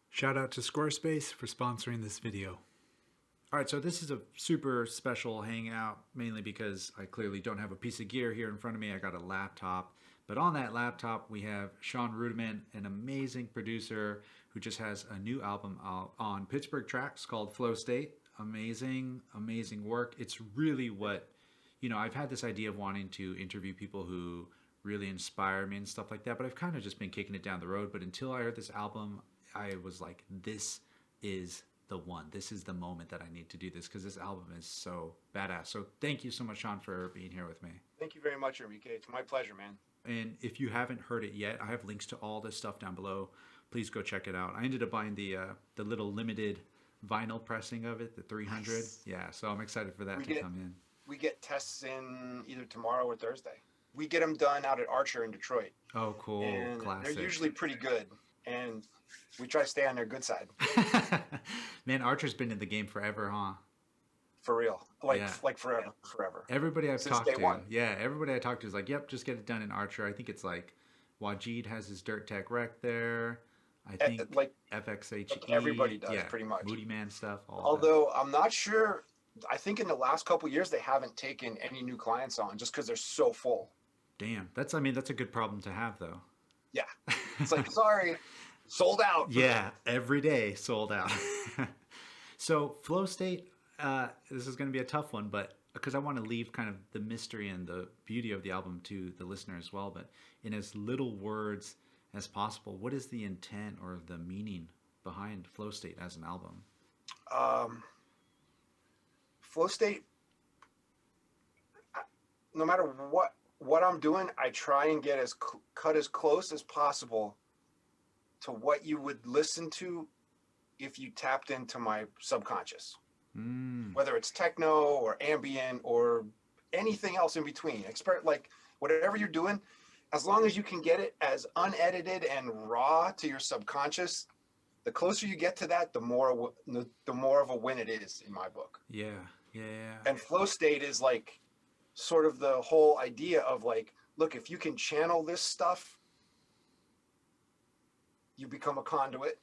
Shout out to Squarespace for sponsoring this video. All right, so this is a super special hangout, mainly because I clearly don't have a piece of gear here in front of me. I got a laptop. But on that laptop, we have Shawn Rudiman, an amazing producer who just has a new album out on Pittsburgh Tracks called Flow State. Amazing, amazing work. It's really what, I've had this idea of wanting to interview people who really inspire me and stuff like that, but I've kind of just been kicking it down the road. But until I heard this album, I was like, this is the one. This is the moment that I need to do this because this album is so badass. So thank you so much, Shawn, for being here with me. Thank you very much, Enrique. It's my pleasure, man. And if you haven't heard it yet, I have links to all this stuff down below. Please go check it out. I ended up buying the little limited vinyl pressing of it, the 300. Nice. Yeah, so I'm excited for that to come in. We get tests in either tomorrow or Thursday. We get them done out at Archer in Detroit. Oh, cool. And classic. They're usually pretty good. And we try to stay on their good side. Man, Archer's been in the game forever, huh? For real. Like forever. Everybody I've talked to. Yeah, everybody I talked to is like, yep, just get it done in Archer. I think it's like Wajid has his Dirt Tech Rec there. I think like FXHE. Like everybody does, pretty much. Moody Man stuff. Although I'm not sure. I think in the last couple of years they haven't taken any new clients on just because they're so full. Damn. That's a good problem to have, though. Yeah. It's like, sorry, sold out. Yeah, every day sold out. So Flow State, this is going to be a tough one, but because I want to leave kind of the mystery and the beauty of the album to the listener as well, but in as little words as possible, what is the intent or the meaning behind Flow State as an album? Flow State, no matter what I'm doing, I try and get cut as close as possible to what you would listen to if you tapped into my subconscious. Whether it's techno or ambient or anything else in between. Like whatever you're doing, as long as you can get it as unedited and raw to your subconscious, the closer you get to that, the more of a win it is in my book. Yeah. And Flow State is like sort of the whole idea of like, look, if you can channel this stuff, you become a conduit.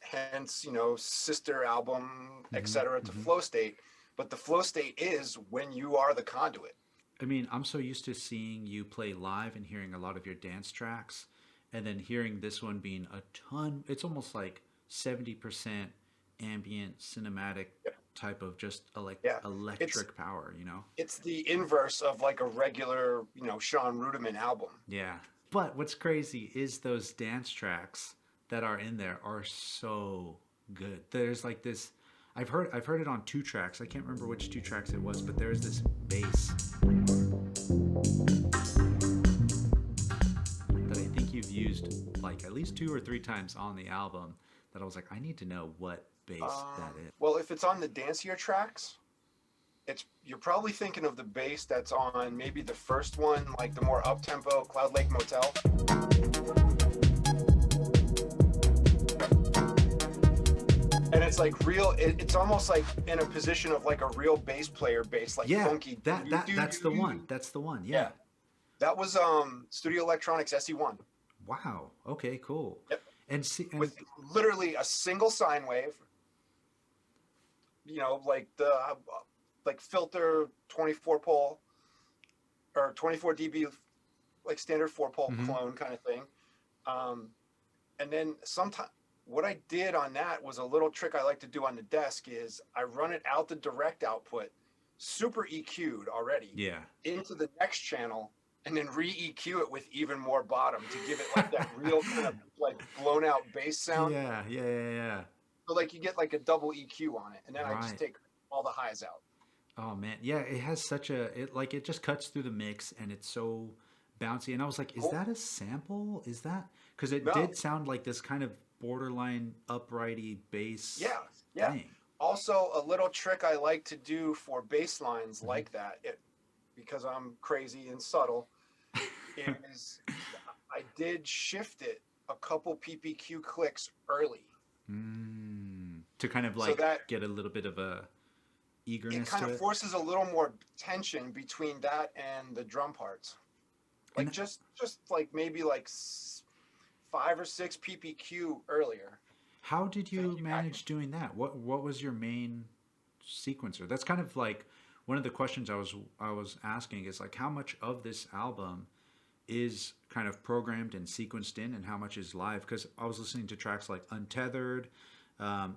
Hence, sister album, etc. to Flow State. But the Flow State is when you are the conduit. I mean, I'm so used to seeing you play live and hearing a lot of your dance tracks, and then hearing this one being a ton. It's almost like 70% ambient, cinematic type of just electric power, It's the inverse of like a regular, Shawn Rudiman album. Yeah. But what's crazy is those dance tracks that are in there are so good. There's like this, I've heard it on 2 tracks. I can't remember which 2 tracks it was, but there's this bass that I think you've used like at least 2 or 3 times on the album that I was like, I need to know what bass that is. Well, if it's on the dancier tracks, you're probably thinking of the bass that's on maybe the first one, like the more up-tempo Cloud Lake Motel. And it's like real. It's almost like in a position of like a real bass player bass, like funky. That's the one. That's the one. Yeah. That was Studio Electronics SE1. Wow. Okay. Cool. Yep. And with literally a single sine wave. Like the filter 24 pole or 24 dB, like standard 4-pole clone kind of thing. And then sometimes. What I did on that was a little trick I like to do on the desk is I run it out the direct output, super EQ'd already, into the next channel, and then re-EQ it with even more bottom to give it like that real kind of like blown out bass sound. Yeah. So like you get like a double EQ on it, and then I just take all the highs out. Oh man, yeah, it has such it just cuts through the mix, and it's so bouncy. And I was like, is that a sample? Is that because it did sound like this kind of borderline uprighty bass thing. Also, a little trick I like to do for bass lines like that, because I'm crazy and subtle, is I did shift it a couple PPQ clicks early. To kind of like get a little bit of a eagerness. It kind of forces a little more tension between that and the drum parts. Like just like maybe like 5 or 6 PPQ earlier. How did you Thank you, manage doing that? What was your main sequencer? That's kind of like one of the questions I was asking is like how much of this album is kind of programmed and sequenced in, and how much is live? Because I was listening to tracks like Untethered,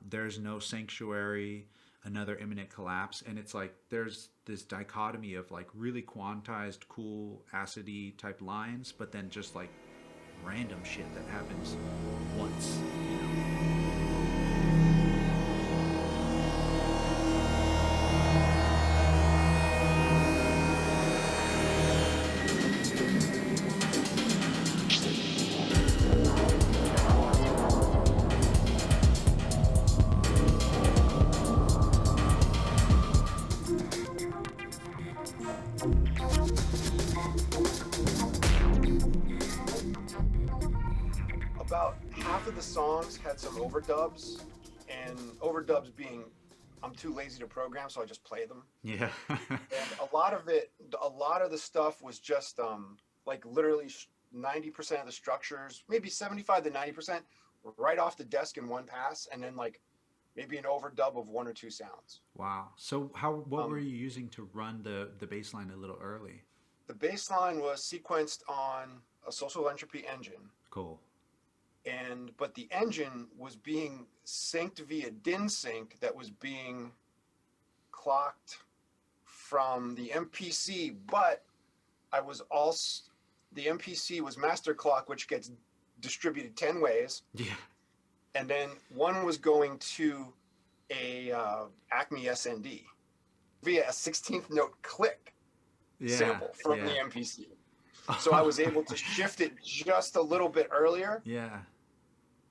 There's No Sanctuary, Another Imminent Collapse, and it's like there's this dichotomy of like really quantized, cool, acidy type lines, but then just like random shit that happens once, you know? About half of the songs had some overdubs, and overdubs being I'm too lazy to program, so I just play them. Yeah. And a lot of the stuff was just like literally 90% of the structures, maybe 75 to 90%, right off the desk in one pass, and then like maybe an overdub of 1 or 2 sounds. Wow. So what were you using to run the bass line a little early? The bass line was sequenced on a social entropy engine, Cool. but the engine was being synced via DIN sync that was being clocked from the MPC, but I was also the MPC was master clock, which gets distributed 10 ways, Yeah. and then one was going to a Acme SND via a 16th note click Yeah. sample from yeah. the MPC. So I was able to shift it just a little bit earlier, Yeah.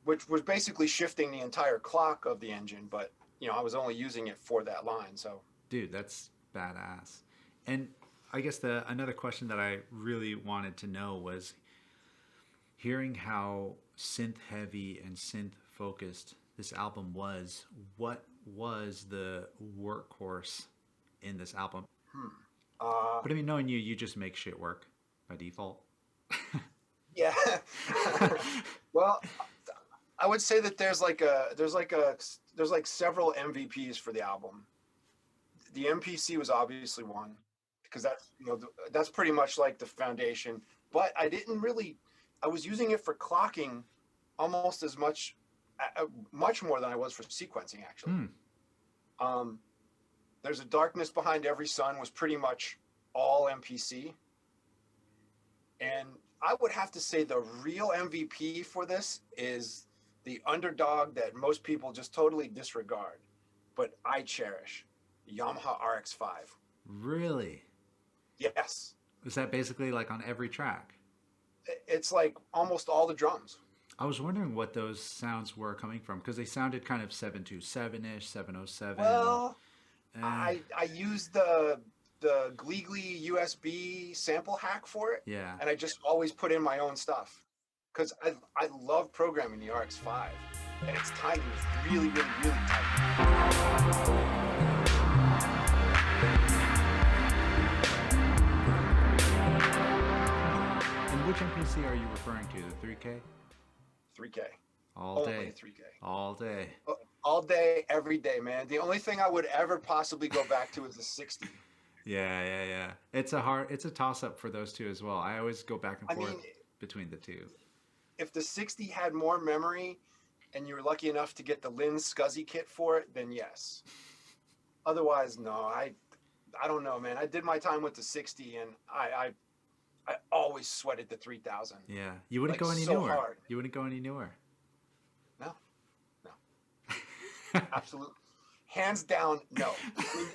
which was basically shifting the entire clock of the engine, but I was only using it for that line. So Dude, that's badass. And I guess another question that I really wanted to know was hearing how synth heavy and synth focused this album was. What was the workhorse in this album? But I mean, knowing you, you just make shit work by default. yeah. Well, I would say that there's like several MVPs for the album. The MPC was obviously one, because that's pretty much like the foundation. But I was using it for clocking almost as much, much more than I was for sequencing actually. There's a Darkness Behind Every Sun was pretty much all MPC. And I would have to say the real MVP for this is the underdog that most people just totally disregard, but I cherish, Yamaha RX-5. Really? Yes. Was that basically like on every track? It's like almost all the drums. I was wondering what those sounds were coming from, because they sounded kind of 727-ish, 707. Well, I used the Gleegly USB sample hack for it. Yeah. And I just always put in my own stuff, because I love programming the RX-5, and its timing is really, really, really tight. And which MPC are you referring to? The 3K? 3K. All Only day. 3K. All day. All day, every day, man. The only thing I would ever possibly go back to is the 60. Yeah. It's a toss up for those two as well. I always go back and forth between the two. If the 60 had more memory and you were lucky enough to get the Lynn SCSI kit for it, then yes. Otherwise, no. I don't know, man. I did my time with the 60, and I always sweated the 3000. Yeah. You wouldn't Like, go any so newer. hard. You wouldn't go any newer. No. Absolutely. Hands down, no. I mean,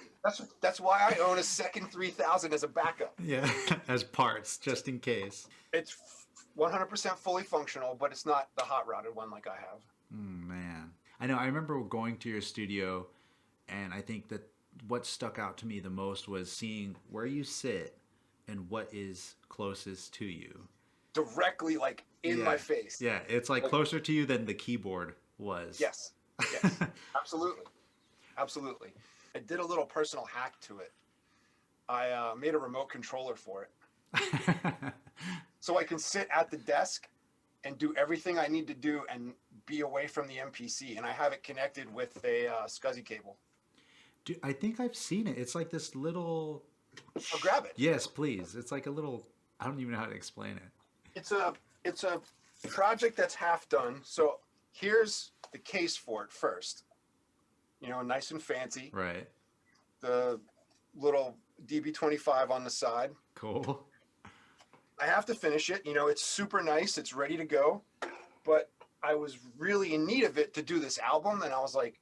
that's why I own a second 3000 as a backup. Yeah. As parts, just in case. It's 100% fully functional, but it's not the hot rodded one like I have. Man. I know. I remember going to your studio, and I think that what stuck out to me the most was seeing where you sit and what is closest to you. Directly, like, in my face. Yeah, it's like closer to you than the keyboard was. Yes. Absolutely. I did a little personal hack to it. I made a remote controller for it. So I can sit at the desk and do everything I need to do and be away from the MPC. And I have it connected with a SCSI cable. Dude, I think I've seen it. It's like this little. I'll grab it. Yes, please. It's like a little. I don't even know how to explain it. It's a project that's half done. So here's the case for it first. You know, nice and fancy. Right. The little DB25 on the side. Cool. I have to finish it. You know, it's super nice. It's ready to go. But I was really in need of it to do this album. And I was like,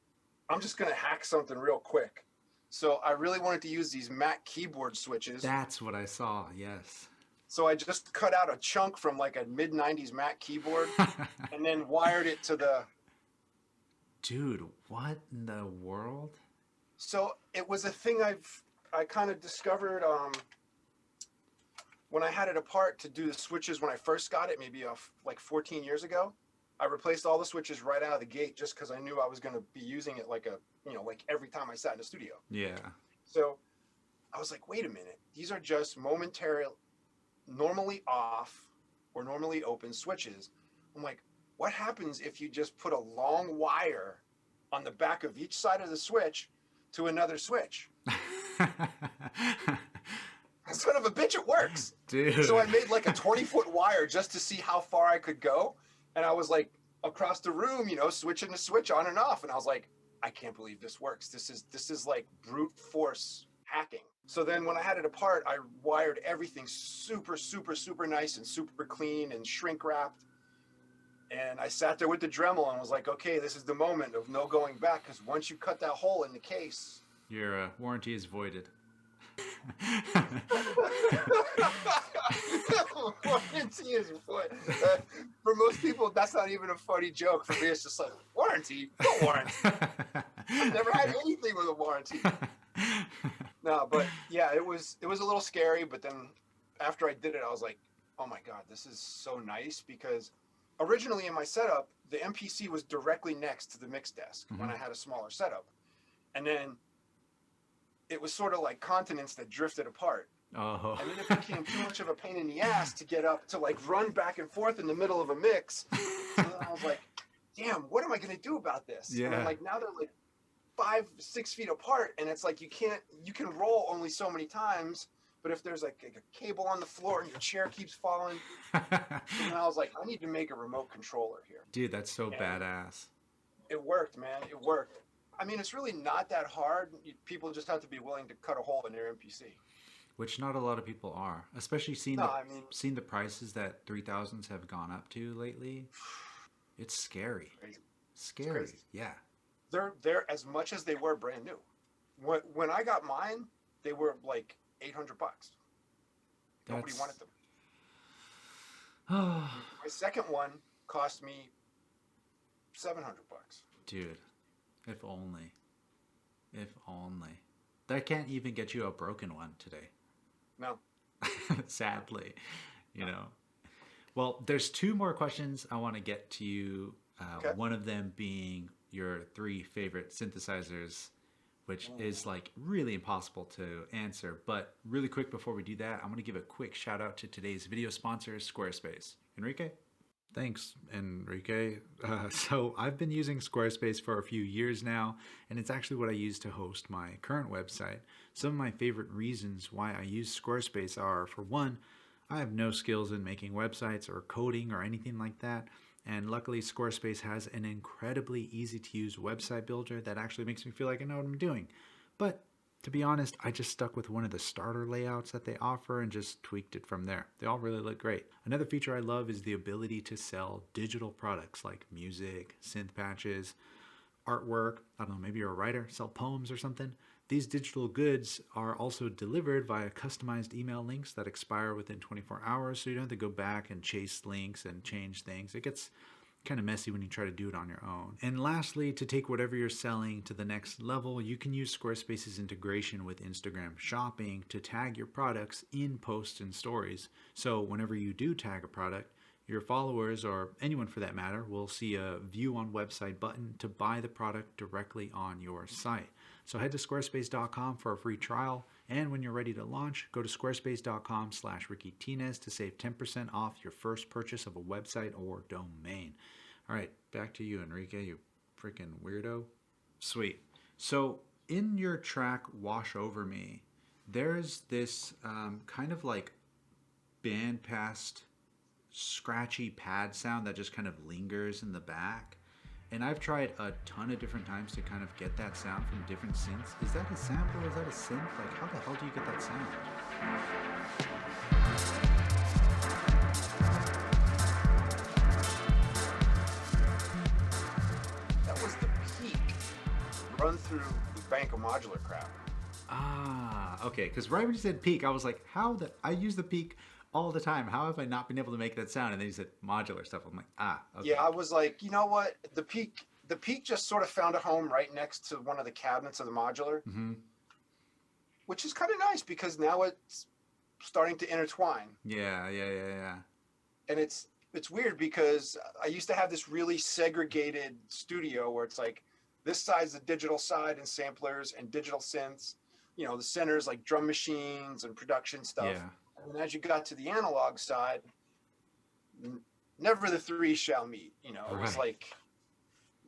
I'm just going to hack something real quick. So I really wanted to use these Mac keyboard switches. That's what I saw. Yes. So I just cut out a chunk from like a mid-90s Mac keyboard and then wired it to the... Dude, what in the world? So it was a thing I kind of discovered when I had it apart to do the switches when I first got it, maybe like 14 years ago. I replaced all the switches right out of the gate just because I knew I was going to be using it like every time I sat in the studio. Yeah. So I was like, wait a minute. These are just normally off or normally open switches. I'm like, what happens if you just put a long wire on the back of each side of the switch to another switch? Son of a bitch, it works. Dude. So I made like a 20-foot wire just to see how far I could go. And I was like across the room, you know, switching the switch on and off. And I was like, I can't believe this works. This is like brute force hacking. So then when I had it apart, I wired everything super, super, super nice and super clean and shrink wrapped. And I sat there with the Dremel and was like, okay, this is the moment of no going back. Because once you cut that hole in the case, your warranty is voided. Warranty is void. For most people, that's not even a funny joke. For me, it's just like, warranty? What warranty? I've never had anything with a warranty. No, but yeah, it was a little scary. But then after I did it, I was like, oh my God, this is so nice. Because originally in my setup, the MPC was directly next to the mix desk when I had a smaller setup. And then it was sort of like continents that drifted apart. Oh. And then it became too much of a pain in the ass to get up to like run back and forth in the middle of a mix. And then I was like, damn, what am I going to do about this? Yeah. And I'm like, now they're like 5-6 feet apart. And it's like, you can roll only so many times. But if there's like a cable on the floor and your chair keeps falling, and I was like, I need to make a remote controller here. Dude, that's so And badass. it worked, man. It worked. I mean, it's really not that hard. People just have to be willing to cut a hole in their MPC. Which not a lot of people are, especially seeing the prices that 3000s have gone up to lately. It's scary. Crazy. Scary. It's crazy. Yeah. They're as much as they were brand new. When I got mine, they were like $800. Nobody wanted them. My second one cost me $700. Dude, if only. If only. That can't even get you a broken one today. No. Sadly, you know. Well, there's two more questions I want to get to you. Okay. One of them being your 3 favorite synthesizers, which is like really impossible to answer. But really quick before we do that, I'm going to give a quick shout out to today's video sponsor, Squarespace. Enrique? Thanks, Enrique. So I've been using Squarespace for a few years now, and it's actually what I use to host my current website. Some of my favorite reasons why I use Squarespace are, for one, I have no skills in making websites or coding or anything like that. And luckily, Squarespace has an incredibly easy to use website builder that actually makes me feel like I know what I'm doing. But to be honest, I just stuck with one of the starter layouts that they offer and just tweaked it from there. They all really look great. Another feature I love is the ability to sell digital products like music, synth patches, artwork. I don't know, maybe you're a writer, sell poems or something. These digital goods are also delivered via customized email links that expire within 24 hours, so you don't have to go back and chase links and change things. It gets kind of messy when you try to do it on your own. And lastly, to take whatever you're selling to the next level, you can use Squarespace's integration with Instagram Shopping to tag your products in posts and stories. So whenever you do tag a product, your followers, or anyone for that matter, will see a view on website button to buy the product directly on your site. So head to squarespace.com for a free trial. And when you're ready to launch, go to squarespace.com/RickyTinez to save 10% off your first purchase of a website or domain. All right, back to you, Enrique, you freaking weirdo. Sweet. So in your track Wash Over Me, there's this kind of like band past scratchy pad sound that just kind of lingers in the back. And I've tried a ton of different times to kind of get that sound from different synths. Is that a sample? Is that a synth? Like, how the hell do you get that sound? That was the peak run through the bank of modular crap. Ah, okay. Because right when you said peak, I was like, I use the peak all the time. How have I not been able to make that sound? And then you said modular stuff. I'm like, okay. Yeah, I was like, you know what? The peak just sort of found a home right next to one of the cabinets of the modular, which is kind of nice because now it's starting to intertwine. Yeah. And it's weird because I used to have this really segregated studio where it's like this side's the digital side and samplers and digital synths, you know, the center's like drum machines and production stuff. Yeah. And as you got to the analog side, never the three shall meet, you know. It was like,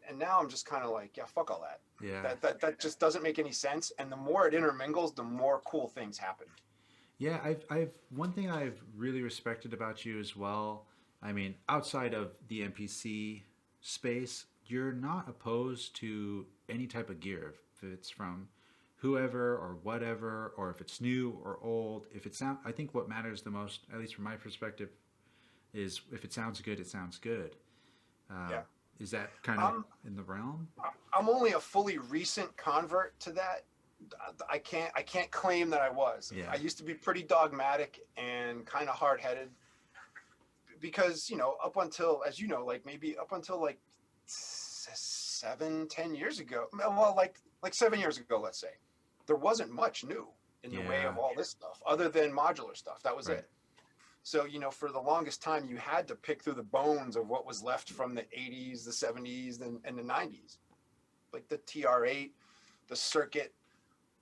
and now I'm just kind of like, yeah, fuck all that. Yeah. That just doesn't make any sense. And the more it intermingles, the more cool things happen. Yeah, I've one thing I've really respected about you as well. I mean, outside of the MPC space, you're not opposed to any type of gear. If it's from whoever or whatever, or if it's new or old, I think what matters the most, at least from my perspective, is if it sounds good, it sounds good. Yeah. Is that kind of in the realm? I'm only a fully recent convert to that. I can't claim that I was. Yeah. I used to be pretty dogmatic and kind of hard-headed because, you know, up until, as you know, like maybe up until like 10 years ago, well, like 7 years ago, let's say, there wasn't much new in the way of all this stuff other than modular stuff. That was it. So, you know, for the longest time, you had to pick through the bones of what was left from the 80s, the 70s, and the 90s. Like the TR-8, the Circuit,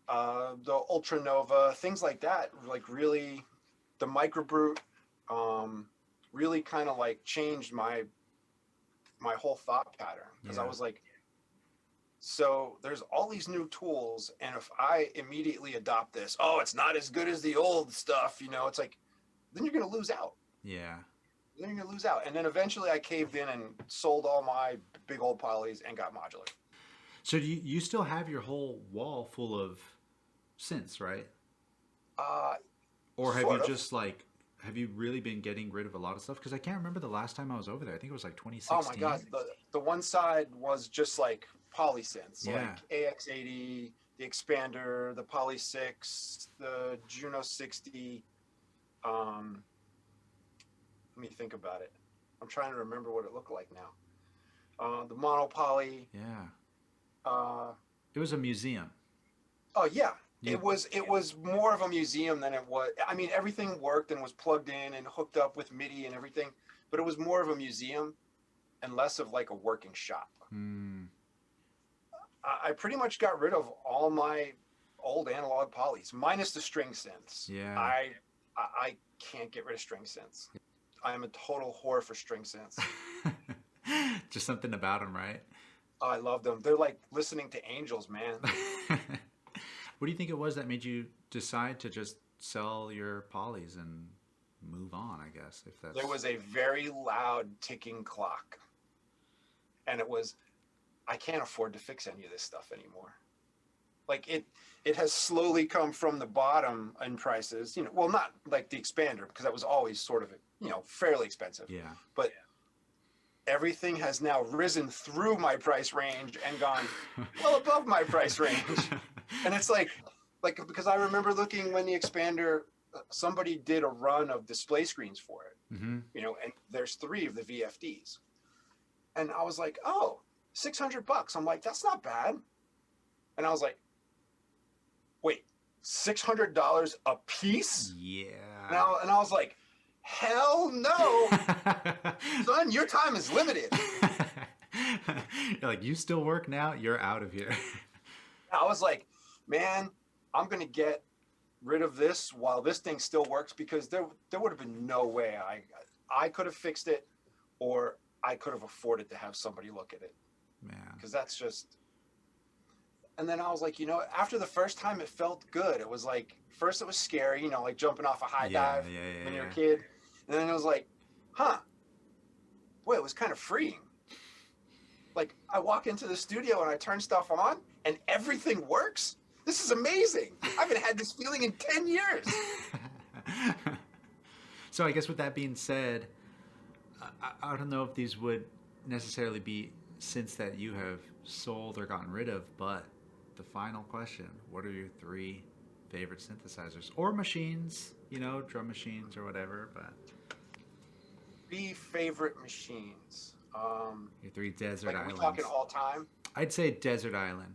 the Ultra Nova, things like that. Like really, the Microbrute really kind of like changed my whole thought pattern. Because I was like, so there's all these new tools, and if I immediately adopt this, oh, it's not as good as the old stuff, you know, it's like, then you're going to lose out. Yeah. Then you're going to lose out. And then eventually I caved in and sold all my big old polys and got modular. So do you still have your whole wall full of synths, right? Or have you just like, have you really been getting rid of a lot of stuff? Because I can't remember the last time I was over there. I think it was like 2016. Oh my God. The one side was just like poly synths, like AX80, the Expander, the Poly 6, the Juno 60. Let me think about it. I'm trying to remember what it looked like now. The monopoly. Yeah. It was a museum. Oh yeah. It was more of a museum than it was. I mean, everything worked and was plugged in and hooked up with MIDI and everything, but it was more of a museum and less of like a working shop. I pretty much got rid of all my old analog polys, minus the string synths. Yeah. I can't get rid of string synths. I am a total whore for string synths. Just something about them, right? Oh, I love them. They're like listening to angels, man. What do you think it was that made you decide to just sell your polys and move on, I guess, if that's... There was a very loud ticking clock. And it was, I can't afford to fix any of this stuff anymore. Like it has slowly come from the bottom in prices, you know, well, not like the Expander, because that was always sort of, you know, fairly expensive. Yeah. But everything has now risen through my price range and gone well above my price range. And it's like, because I remember looking when the Expander, somebody did a run of display screens for it, you know, and there's 3 of the VFDs. And I was like, oh, $600. I'm like, that's not bad. And I was like, wait, $600 a piece? Yeah. And I was like, hell no. Son, your time is limited. You're like, you still work now? You're out of here. I was like, man, I'm going to get rid of this while this thing still works, because there would have been no way I could have fixed it, or I could have afforded to have somebody look at it. Man. Because that's just. And then I was like, after the first time, it felt good. It was like, first it was scary, like jumping off a high dive when you're a kid. And then it was like, boy, it was kind of freeing. Like, I walk into the studio and I turn stuff on and everything works. This is amazing. I haven't had this feeling in 10 years. So I guess with that being said, I don't know if these would necessarily be synths that you have sold or gotten rid of, but the final question, what are your 3 favorite synthesizers or machines, drum machines or whatever, but 3 favorite machines. Your 3 desert like, islands. Are we talking all time? I'd say desert island.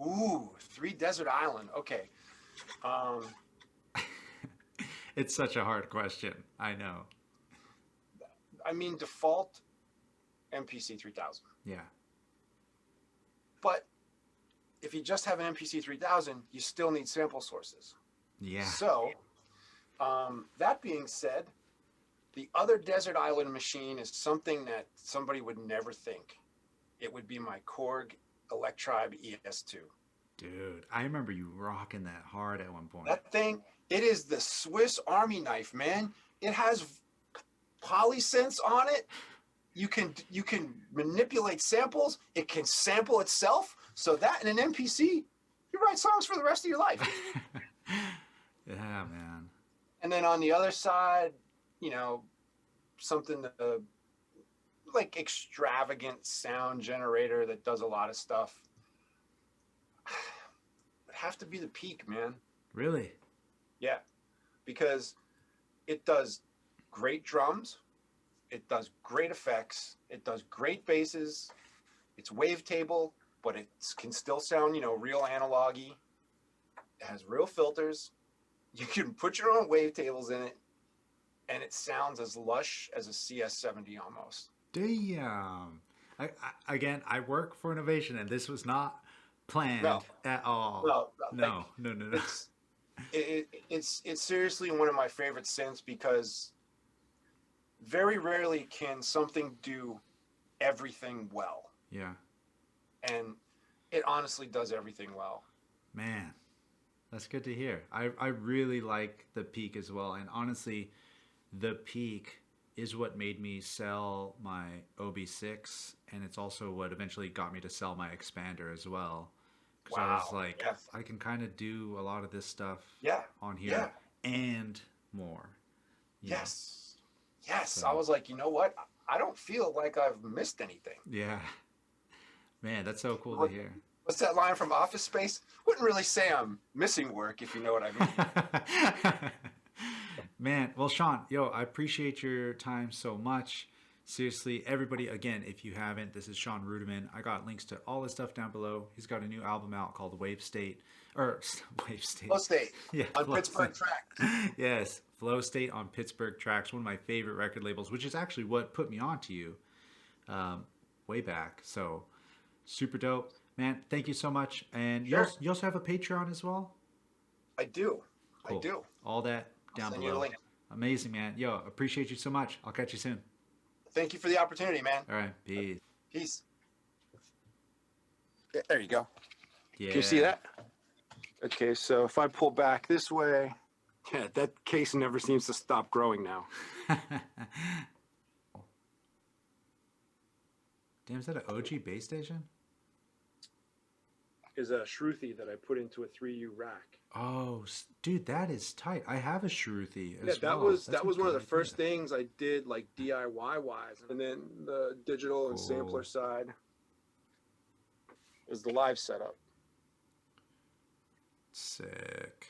Ooh, 3 desert island. Okay. It's such a hard question. I know. I mean, default MPC 3000. Yeah. But if you just have an MPC 3000, you still need sample sources. Yeah. So, that being said, the other desert island machine is something that somebody would never think. It would be my Korg Electribe ES2. Dude, I remember you rocking that hard at one point. That thing, it is the Swiss Army knife, man. It has polysynths on it. You can manipulate samples. It can sample itself. So that in an MPC, you write songs for the rest of your life. Yeah, man. And then on the other side, something like extravagant sound generator that does a lot of stuff. It'd have to be the Peak, man. Really? Yeah, because it does great drums, it does great effects, it does great basses, it's wavetable, but it can still sound, real analog-y. It has real filters. You can put your own wavetables in it, and it sounds as lush as a CS70 almost. Damn. I work for innovation, and this was not planned at all. No. It's seriously one of my favorite synths, because very rarely can something do everything well. Yeah. And it honestly does everything well. Man, that's good to hear. I really like the Peak as well. And honestly, the Peak is what made me sell my OB6. And it's also what eventually got me to sell my expander as well. Because I was like, I can kind of do a lot of this stuff on here and more. Yes. Yes. So. I was like, you know what? I don't feel like I've missed anything. Yeah. Man, that's so cool to hear. What's that line from Office Space? Wouldn't really say I'm missing work, if you know what I mean. Man, well, Shawn, I appreciate your time so much. Seriously, everybody, again, if you haven't, this is Shawn Rudiman. I got links to all his stuff down below. He's got a new album out called Wave State. Flow State. Yeah, on Pittsburgh Tracks. Yes, Flow State on Pittsburgh Tracks, one of my favorite record labels, which is actually what put me onto you way back. So, super dope. Man, thank you so much. And you also have a Patreon as well? I do. Cool. I do. All that down below. Amazing, man. Appreciate you so much. I'll catch you soon. Thank you for the opportunity, man. All right. Peace. Peace. Yeah, there you go. Yeah. Can you see that? Okay, so if I pull back this way, that case never seems to stop growing now. Damn, is that an OG bass station? Is a Shruti that I put into a 3U rack. Oh, dude, that is tight. I have a Shruti as Yeah, that well. was one of the first things I did, like DIY wise, and then the digital and sampler side is the live setup. Sick.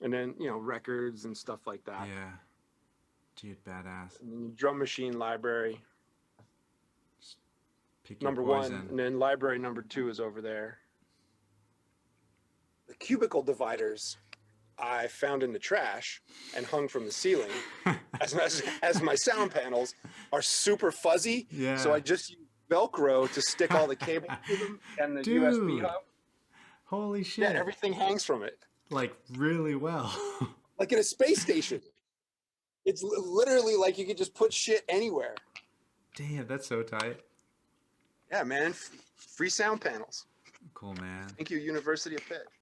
And then records and stuff like that. Yeah, dude, badass. And then drum machine library. Pick your number poison. 1, and then library number 2 is over there. The cubicle dividers I found in the trash and hung from the ceiling as my sound panels are super fuzzy. Yeah. So I just use Velcro to stick all the cables to them and the Dude. USB hub. Holy shit. Yeah, everything hangs from it. like really well. like in a space station. It's literally like you could just put shit anywhere. Damn, that's so tight. Yeah, man. Free sound panels. Cool, man. Thank you, University of Pitt.